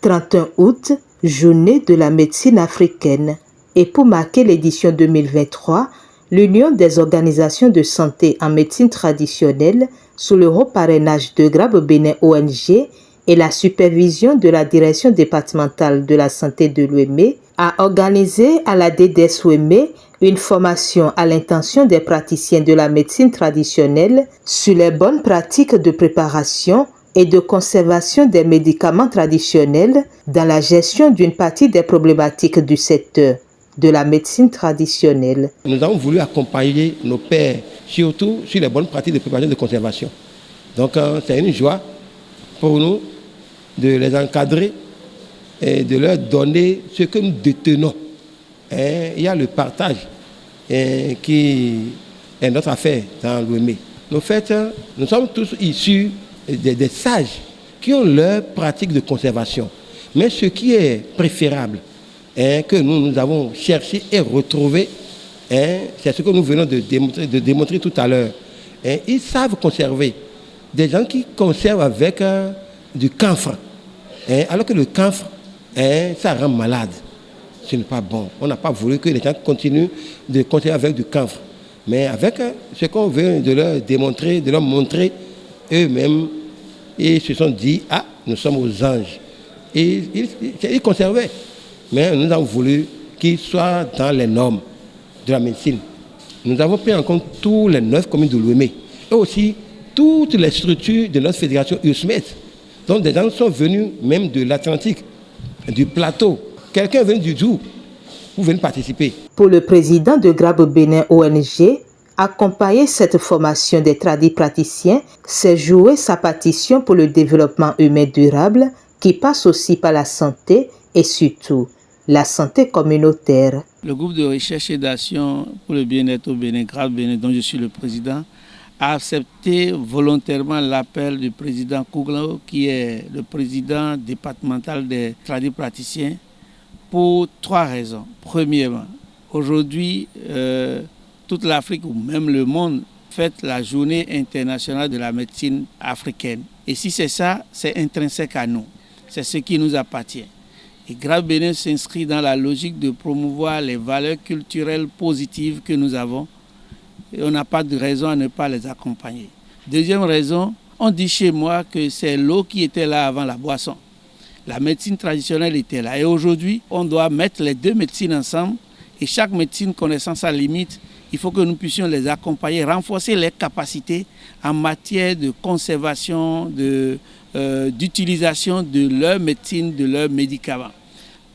31 août, journée de la médecine africaine. Et pour marquer l'édition 2023, l'Union des organisations de santé en médecine traditionnelle, sous le haut parrainage de Grabe Bénin ONG et la supervision de la direction départementale de la santé de l'UEME, a organisé à la DDS UEME une formation à l'intention des praticiens de la médecine traditionnelle sur les bonnes pratiques de préparation et de conservation des médicaments traditionnels dans la gestion d'une partie des problématiques du secteur de la médecine traditionnelle. Nous avons voulu accompagner nos pairs, surtout sur les bonnes pratiques de préparation et de conservation. Donc c'est une joie pour nous de les encadrer et de leur donner ce que nous détenons. Et il y a le partage qui est notre affaire dans l'UEME. Nous sommes tous issus des sages qui ont leur pratique de conservation. Mais ce qui est préférable, que nous avons cherché et retrouvé, c'est ce que nous venons de démontrer tout à l'heure. Ils savent conserver. Des gens qui conservent avec du camphre, alors que le camphre, ça rend malade. Ce n'est pas bon. On n'a pas voulu que les gens continuent de conserver avec du camphre. Mais avec ce qu'on veut de leur démontrer, de leur montrer, eux-mêmes, ils se sont dit, ah, nous sommes aux anges. Et ils conservaient. Mais nous avons voulu qu'ils soient dans les normes de la médecine. Nous avons pris en compte tous les 9 communes de l'UEME et aussi toutes les structures de notre fédération USMED. Donc des gens sont venus même de l'Atlantique, du plateau. Quelqu'un vient du Djou pour venir participer. Pour le président de Grabe Bénin ONG, accompagner cette formation des tradis praticiens, c'est jouer sa partition pour le développement humain durable qui passe aussi par la santé et surtout la santé communautaire. Le groupe de recherche et d'action pour le bien-être au Bénin, Grabe Bénin, dont je suis le président, a accepté volontairement l'appel du président Kouglo, qui est le président départemental des tradis praticiens, pour 3 raisons. Premièrement, aujourd'hui, toute l'Afrique ou même le monde fête la journée internationale de la médecine africaine. Et si c'est ça, c'est intrinsèque à nous. C'est ce qui nous appartient. Et Grabe Bénin s'inscrit dans la logique de promouvoir les valeurs culturelles positives que nous avons. Et on n'a pas de raison à ne pas les accompagner. Deuxième raison, on dit chez moi que c'est l'eau qui était là avant la boisson. La médecine traditionnelle était là. Et aujourd'hui, on doit mettre les 2 médecines ensemble. Et chaque médecine connaissant sa limite, il faut que nous puissions les accompagner, renforcer les capacités en matière de conservation, d'utilisation de leur médecine, de leurs médicaments.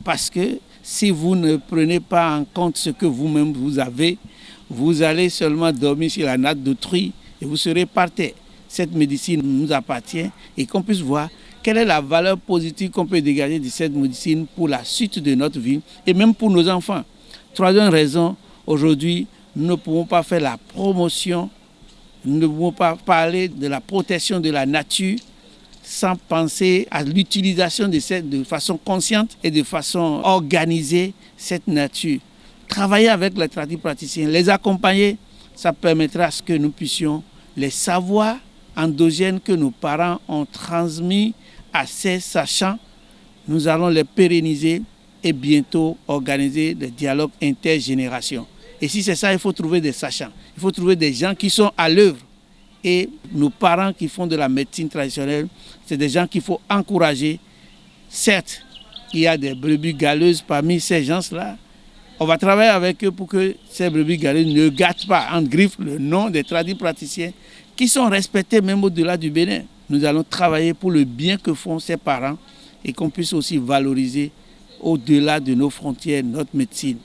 Parce que si vous ne prenez pas en compte ce que vous-même vous avez, vous allez seulement dormir sur la natte d'autrui et vous serez par terre. Cette médecine nous appartient et qu'on puisse voir quelle est la valeur positive qu'on peut dégager de cette médecine pour la suite de notre vie et même pour nos enfants. Troisième raison, aujourd'hui, nous ne pouvons pas faire la promotion, nous ne pouvons pas parler de la protection de la nature sans penser à l'utilisation de façon consciente et de façon organisée cette nature. Travailler avec les tradis praticiens, les accompagner, ça permettra à ce que nous puissions les savoirs endogènes que nos parents ont transmis à ces sachants, nous allons les pérenniser et bientôt organiser des dialogues intergénérations. Et si c'est ça, il faut trouver des sachants, il faut trouver des gens qui sont à l'œuvre. Et nos parents qui font de la médecine traditionnelle, c'est des gens qu'il faut encourager. Certes, il y a des brebis galeuses parmi ces gens-là. On va travailler avec eux pour que ces brebis galeuses ne gâtent pas en griffe le nom des tradis praticiens qui sont respectés même au-delà du Bénin. Nous allons travailler pour le bien que font ces parents et qu'on puisse aussi valoriser au-delà de nos frontières notre médecine.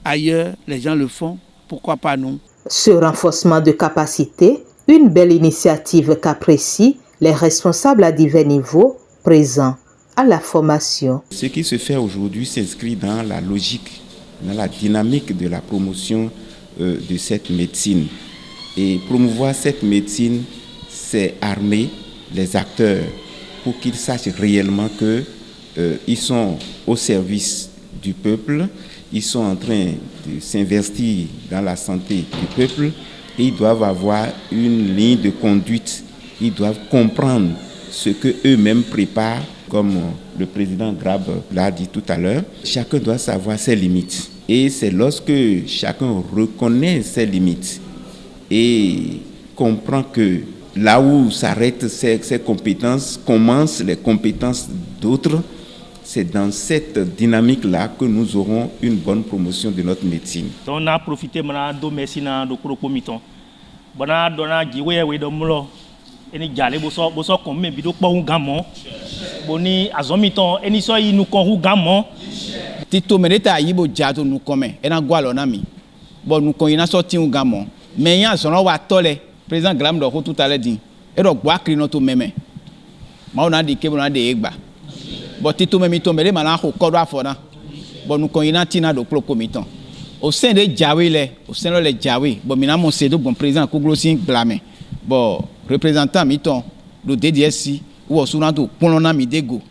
Ailleurs, les gens le font, pourquoi pas nous? Ce renforcement de capacité, une belle initiative qu'apprécient les responsables à divers niveaux présents à la formation. Ce qui se fait aujourd'hui s'inscrit dans la logique, dans la dynamique de la promotion de cette médecine. Et promouvoir cette médecine, c'est armer les acteurs pour qu'ils sachent réellement qu'ils sont au service du peuple, ils sont en train de s'investir dans la santé du peuple et ils doivent avoir une ligne de conduite, ils doivent comprendre ce qu'eux-mêmes préparent Comme le président Grab l'a dit tout à l'heure, chacun doit savoir ses limites. Et c'est lorsque chacun reconnaît ses limites et comprend que là où s'arrêtent ses compétences, commencent les compétences d'autres, c'est dans cette dynamique-là que nous aurons une bonne promotion de notre médecine. On a profité de la médecine de Kurokomiton. On a donné de Molo. Eni jale boso kon me bido po gamon boni azomiton eni so yi nu kon gamon tito meneta yibo jato nu come ena gwalo na mi bo nu kon ina so ti gamon me yan so wa tole président Gram do ko tout à l'heure dit e do gwa kri no to meme ma ona di ke bona de egba bo tito memi to mele mala ko do afona bo nu kon ina tina do pro comiton au sein de Jawe le au sein de Jawe bo mina mon c'est do bon président ko glosin blame bon représentant miton le DDSI ou osuna to ponona mi dego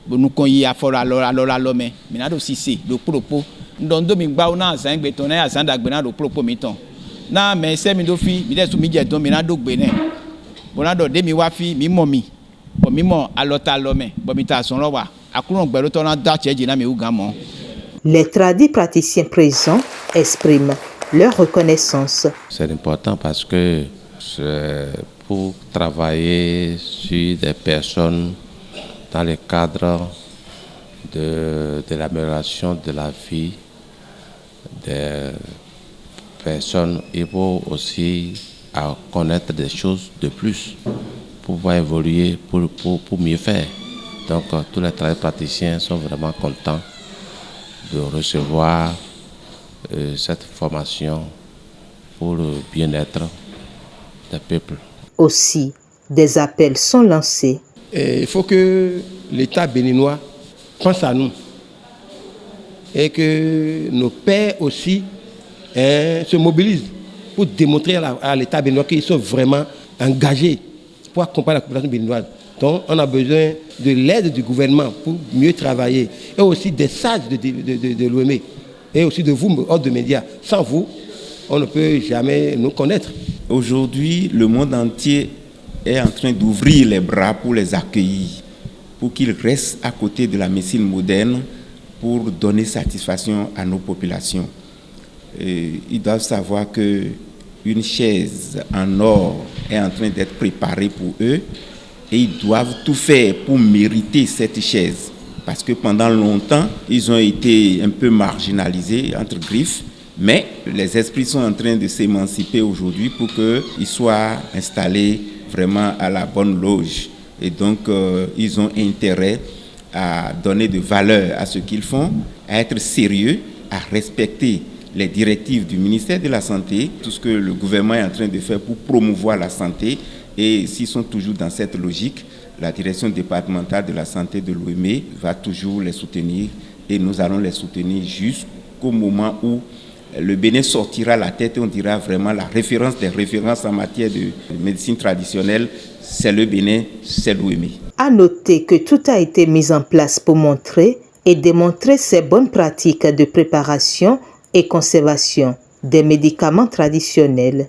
bo nu kon yi afora lo me mina do sisi do propos ndondo mi gba una san gbe ton na san dagbe na do propos miton na me se mi do fi mi de su mi je don mina do gbe ne bona do de mi wa fi mi mo mi bo mi mo alota lo me bo mi ta son lo wa akurun gbe lo to na da cheji na mi u gamo. Les tradis praticiens présents expriment leur reconnaissance. C'est important parce que c'est pour travailler sur des personnes dans le cadre de l'amélioration de la vie des personnes. Il faut aussi à connaître des choses de plus pour pouvoir évoluer, pour mieux faire. Donc tous les praticiens sont vraiment contents de recevoir cette formation pour le bien-être des peuples. Aussi, des appels sont lancés. Et il faut que l'État béninois pense à nous et que nos pères aussi se mobilisent pour démontrer à l'État béninois qu'ils sont vraiment engagés pour accompagner la population béninoise. Donc on a besoin de l'aide du gouvernement pour mieux travailler et aussi des sages de l'OME et aussi de vous, hors de médias. Sans vous, on ne peut jamais nous connaître. Aujourd'hui, le monde entier est en train d'ouvrir les bras pour les accueillir, pour qu'ils restent à côté de la médecine moderne pour donner satisfaction à nos populations. Ils doivent savoir qu'une chaise en or est en train d'être préparée pour eux et ils doivent tout faire pour mériter cette chaise. Parce que pendant longtemps, ils ont été un peu marginalisés, entre griffes. Mais les esprits sont en train de s'émanciper aujourd'hui pour qu'ils soient installés vraiment à la bonne loge. Et donc, ils ont intérêt à donner de valeur à ce qu'ils font, à être sérieux, à respecter les directives du ministère de la Santé, tout ce que le gouvernement est en train de faire pour promouvoir la santé. Et s'ils sont toujours dans cette logique, la direction départementale de la santé de l'OME va toujours les soutenir et nous allons les soutenir jusqu'au moment où le Bénin sortira la tête et on dira vraiment la référence des références en matière de médecine traditionnelle, c'est le Bénin, c'est l'OME. À noter que tout a été mis en place pour montrer et démontrer ces bonnes pratiques de préparation et conservation des médicaments traditionnels.